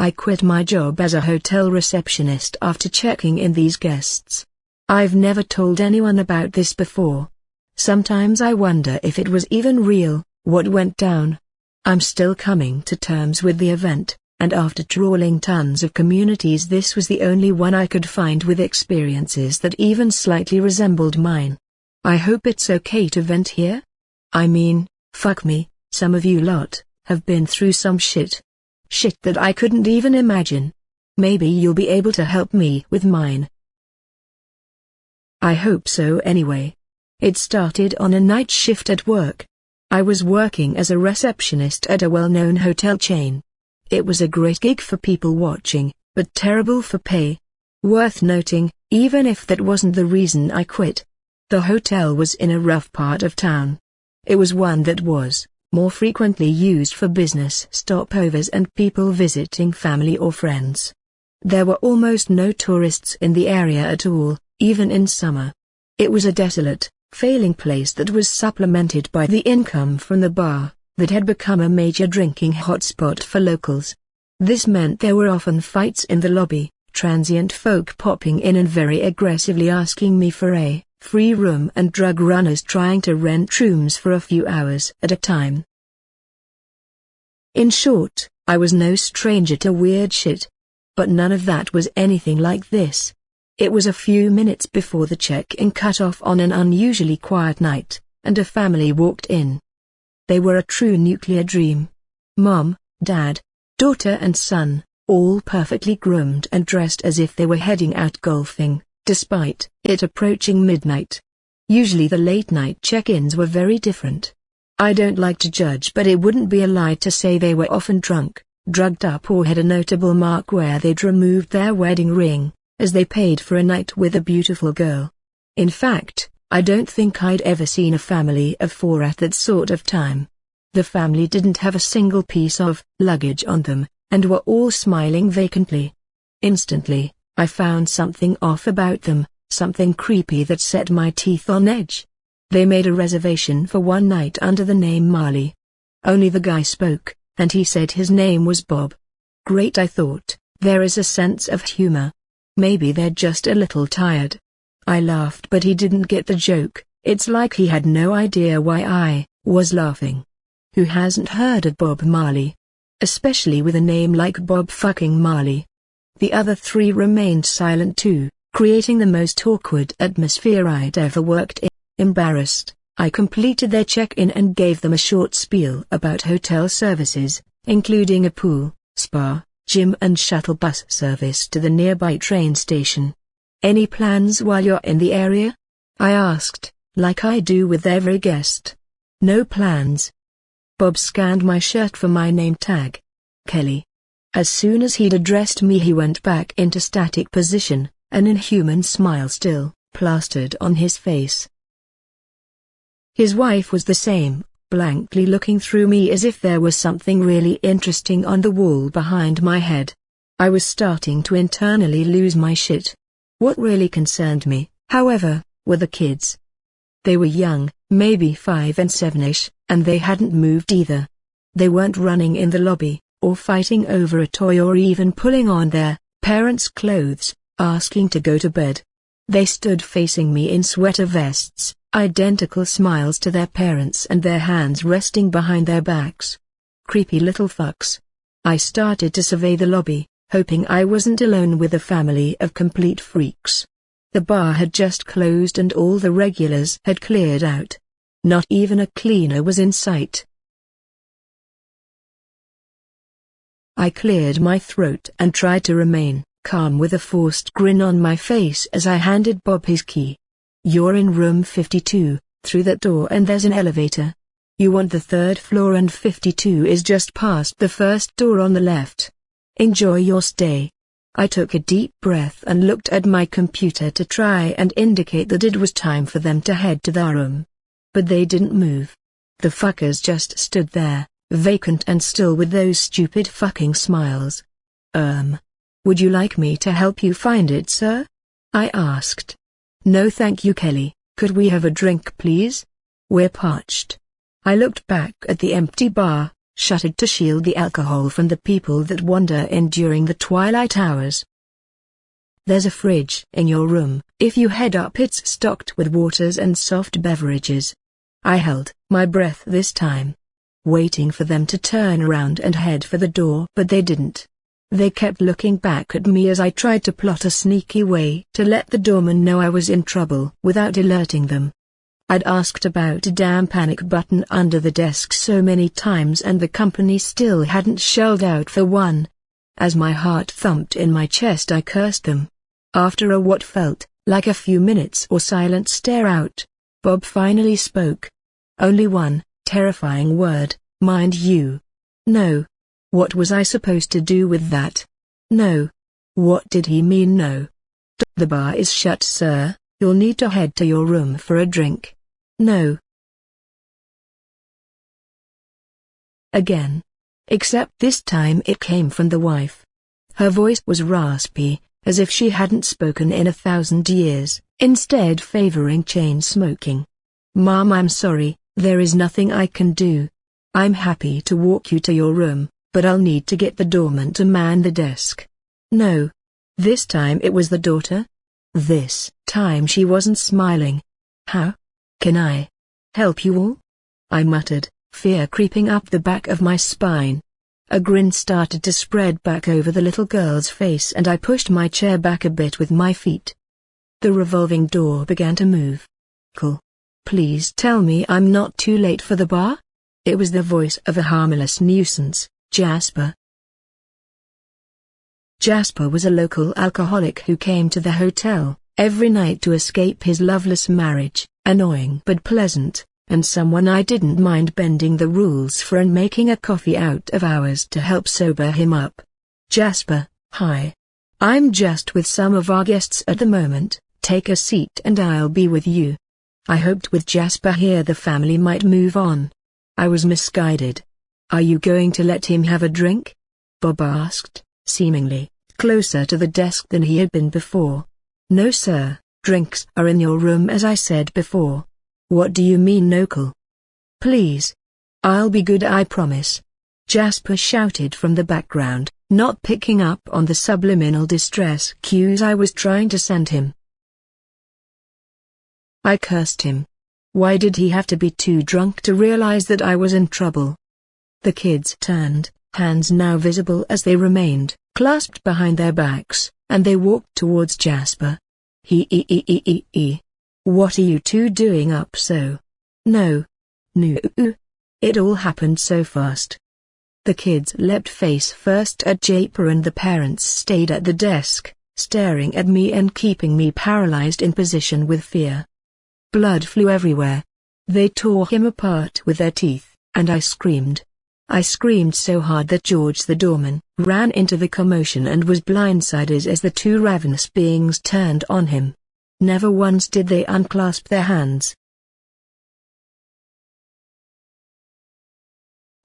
I quit my job as a hotel receptionist after checking in these guests. I've never told anyone about this before. Sometimes I wonder if it was even real, what went down. I'm still coming to terms with the event, and after trawling tons of communities, this was the only one I could find with experiences that even slightly resembled mine. I hope it's okay to vent here? I mean, fuck me, some of you lot have been through some shit. Shit that I couldn't even imagine. Maybe you'll be able to help me with mine. I hope so anyway. It started on a night shift at work. I was working as a receptionist at a well-known hotel chain. It was a great gig for people watching, but terrible for pay. Worth noting, even if that wasn't the reason I quit. The hotel was in a rough part of town. It was one that was more frequently used for business stopovers and people visiting family or friends. There were almost no tourists in the area at all, even in summer. It was a desolate, failing place that was supplemented by the income from the bar, that had become a major drinking hotspot for locals. This meant there were often fights in the lobby, transient folk popping in and very aggressively asking me for a free room, and drug runners trying to rent rooms for a few hours at a time. In short, I was no stranger to weird shit. But none of that was anything like this. It was a few minutes before the check-in cut off on an unusually quiet night, and a family walked in. They were a true nuclear dream. Mom, Dad, daughter and son, all perfectly groomed and dressed as if they were heading out golfing, despite it approaching midnight. Usually the late-night check-ins were very different. I don't like to judge, but it wouldn't be a lie to say they were often drunk, drugged up, or had a notable mark where they'd removed their wedding ring, as they paid for a night with a beautiful girl. In fact, I don't think I'd ever seen a family of four at that sort of time. The family didn't have a single piece of luggage on them, and were all smiling vacantly. Instantly, I found something off about them, something creepy that set my teeth on edge. They made a reservation for one night under the name Marley. Only the guy spoke, and he said his name was Bob. Great, I thought, there is a sense of humor. Maybe they're just a little tired. I laughed, but he didn't get the joke. It's like he had no idea why I was laughing. Who hasn't heard of Bob Marley? Especially with a name like Bob fucking Marley. The other three remained silent too, creating the most awkward atmosphere I'd ever worked in. Embarrassed, I completed their check-in and gave them a short spiel about hotel services, including a pool, spa, gym and shuttle bus service to the nearby train station. Any plans while you're in the area? I asked, like I do with every guest. No plans. Bob scanned my shirt for my name tag. Kelly. As soon as he'd addressed me, he went back into static position, an inhuman smile still plastered on his face. His wife was the same, blankly looking through me as if there was something really interesting on the wall behind my head. I was starting to internally lose my shit. What really concerned me, however, were the kids. They were young, maybe 5 and 7-ish, and they hadn't moved either. They weren't running in the lobby, or fighting over a toy, or even pulling on their parents' clothes, asking to go to bed. They stood facing me in sweater vests, identical smiles to their parents, and their hands resting behind their backs. Creepy little fucks. I started to survey the lobby, hoping I wasn't alone with a family of complete freaks. The bar had just closed and all the regulars had cleared out. Not even a cleaner was in sight. I cleared my throat and tried to remain calm with a forced grin on my face as I handed Bob his key. You're in room 52, through that door, and there's an elevator. You want the 3rd floor, and 52 is just past the first door on the left. Enjoy your stay. I took a deep breath and looked at my computer to try and indicate that it was time for them to head to their room. But they didn't move. The fuckers just stood there, vacant and still with those stupid fucking smiles. Would you like me to help you find it, sir? I asked. No thank you, Kelly. Could we have a drink, please? We're parched. I looked back at the empty bar, shuttered to shield the alcohol from the people that wander in during the twilight hours. There's a fridge in your room. If you head up, it's stocked with waters and soft beverages. I held my breath this time, waiting for them to turn around and head for the door, but they didn't. They kept looking back at me as I tried to plot a sneaky way to let the doorman know I was in trouble without alerting them. I'd asked about a damn panic button under the desk so many times and the company still hadn't shelled out for one. As my heart thumped in my chest, I cursed them. After what felt like a few minutes or silent stare out, Bob finally spoke. Only one terrifying word, mind you. No. What was I supposed to do with that? No. What did he mean no? The bar is shut, sir. You'll need to head to your room for a drink. No. Again. Except this time it came from the wife. Her voice was raspy, as if she hadn't spoken in 1,000 years, instead favoring chain smoking. Mom, I'm sorry, there is nothing I can do. I'm happy to walk you to your room, but I'll need to get the doorman to man the desk. No. This time it was the daughter? This time she wasn't smiling. How can I help you all? I muttered, fear creeping up the back of my spine. A grin started to spread back over the little girl's face and I pushed my chair back a bit with my feet. The revolving door began to move. Cool. Please tell me I'm not too late for the bar? It was the voice of a harmless nuisance, Jasper. Jasper was a local alcoholic who came to the hotel every night to escape his loveless marriage, annoying but pleasant, and someone I didn't mind bending the rules for and making a coffee out of hours to help sober him up. Jasper, hi. I'm just with some of our guests at the moment, take a seat and I'll be with you. I hoped with Jasper here the family might move on. I was misguided. Are you going to let him have a drink? Bob asked, seemingly closer to the desk than he had been before. No sir, drinks are in your room as I said before. What do you mean no cool? Please. I'll be good, I promise. Jasper shouted from the background, not picking up on the subliminal distress cues I was trying to send him. I cursed him. Why did he have to be too drunk to realize that I was in trouble? The kids turned, hands now visible as they remained clasped behind their backs, and they walked towards Jasper. What are you two doing up so? No. It all happened so fast. The kids leapt face first at Jasper and the parents stayed at the desk, staring at me and keeping me paralyzed in position with fear. Blood flew everywhere. They tore him apart with their teeth, and I screamed. I screamed so hard that George the doorman ran into the commotion and was blindsided as the two ravenous beings turned on him. Never once did they unclasp their hands.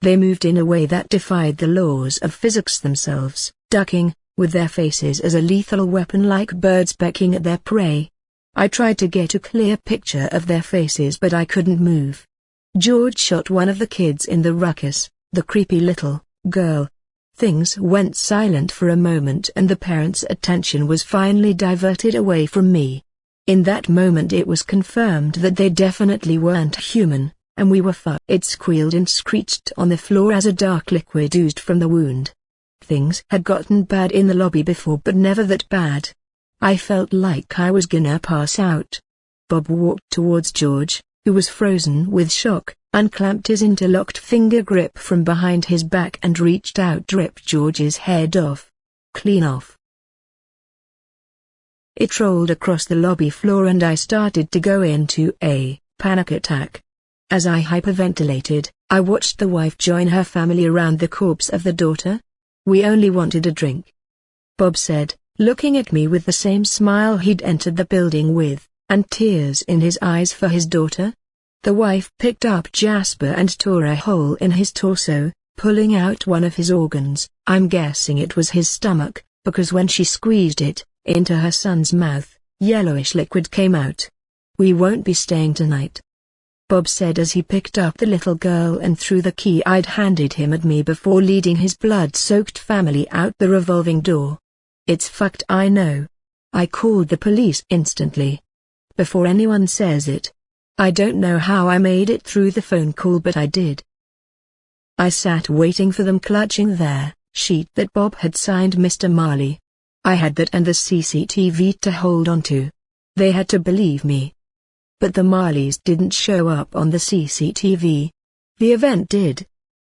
They moved in a way that defied the laws of physics themselves, ducking, with their faces as a lethal weapon like birds pecking at their prey. I tried to get a clear picture of their faces but I couldn't move. George shot one of the kids in the ruckus, the creepy little girl. Things went silent for a moment and the parents' attention was finally diverted away from me. In that moment it was confirmed that they definitely weren't human, and we were fucked. It squealed and screeched on the floor as a dark liquid oozed from the wound. Things had gotten bad in the lobby before but never that bad. I felt like I was gonna pass out. Bob walked towards George, who was frozen with shock, unclamped his interlocked finger grip from behind his back and reached out to rip George's head off. Clean off. It rolled across the lobby floor and I started to go into a panic attack. As I hyperventilated, I watched the wife join her family around the corpse of the daughter. We only wanted a drink, Bob said, looking at me with the same smile he'd entered the building with, and tears in his eyes for his daughter. The wife picked up Jasper and tore a hole in his torso, pulling out one of his organs. I'm guessing it was his stomach, because when she squeezed it into her son's mouth, yellowish liquid came out. We won't be staying tonight. Bob said as he picked up the little girl and threw the key I'd handed him at me before leading his blood-soaked family out the revolving door. It's fucked, I know. I called the police instantly. Before anyone says it. I don't know how I made it through the phone call, but I did. I sat waiting for them, clutching their sheet that Bob had signed Mr. Marley. I had that and the CCTV to hold on to. They had to believe me. But the Marleys didn't show up on the CCTV. The event did.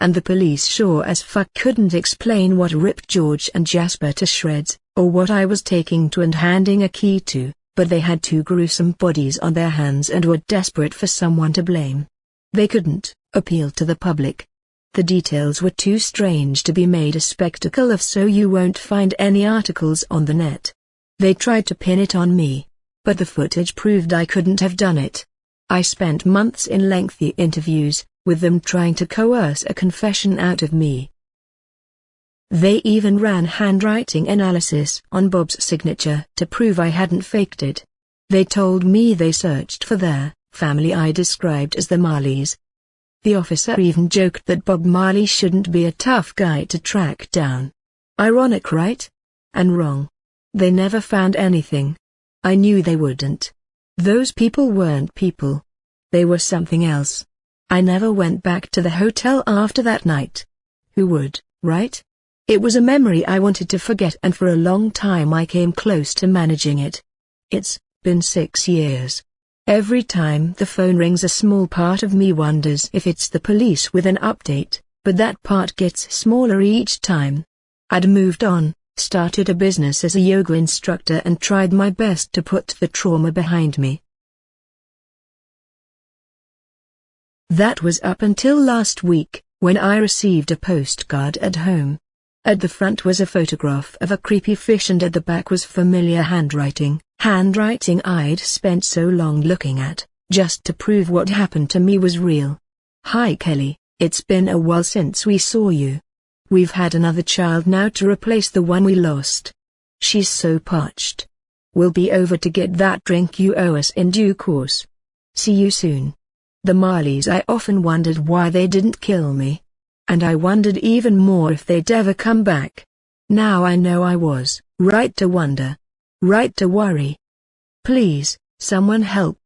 And the police sure as fuck couldn't explain what ripped George and Jasper to shreds, or what I was taking to and handing a key to, but they had two gruesome bodies on their hands and were desperate for someone to blame. They couldn't appeal to the public. The details were too strange to be made a spectacle of, so you won't find any articles on the net. They tried to pin it on me, but the footage proved I couldn't have done it. I spent months in lengthy interviews, with them trying to coerce a confession out of me. They even ran handwriting analysis on Bob's signature to prove I hadn't faked it. They told me they searched for their family I described as the Marleys. The officer even joked that Bob Marley shouldn't be a tough guy to track down. Ironic, right? And wrong. They never found anything. I knew they wouldn't. Those people weren't people. They were something else. I never went back to the hotel after that night. Who would, right? It was a memory I wanted to forget, and for a long time I came close to managing it. It's been 6 years. Every time the phone rings, a small part of me wonders if it's the police with an update, but that part gets smaller each time. I'd moved on, started a business as a yoga instructor, and tried my best to put the trauma behind me. That was up until last week, when I received a postcard at home. At the front was a photograph of a creepy fish, and at the back was familiar handwriting I'd spent so long looking at, just to prove what happened to me was real. Hi Kelly, it's been a while since we saw you. We've had another child now to replace the one we lost. She's so parched. We'll be over to get that drink you owe us in due course. See you soon. The Marleys. I often wondered why they didn't kill me. And I wondered even more if they'd ever come back. Now I know I was right to wonder. Right to worry. Please, someone help.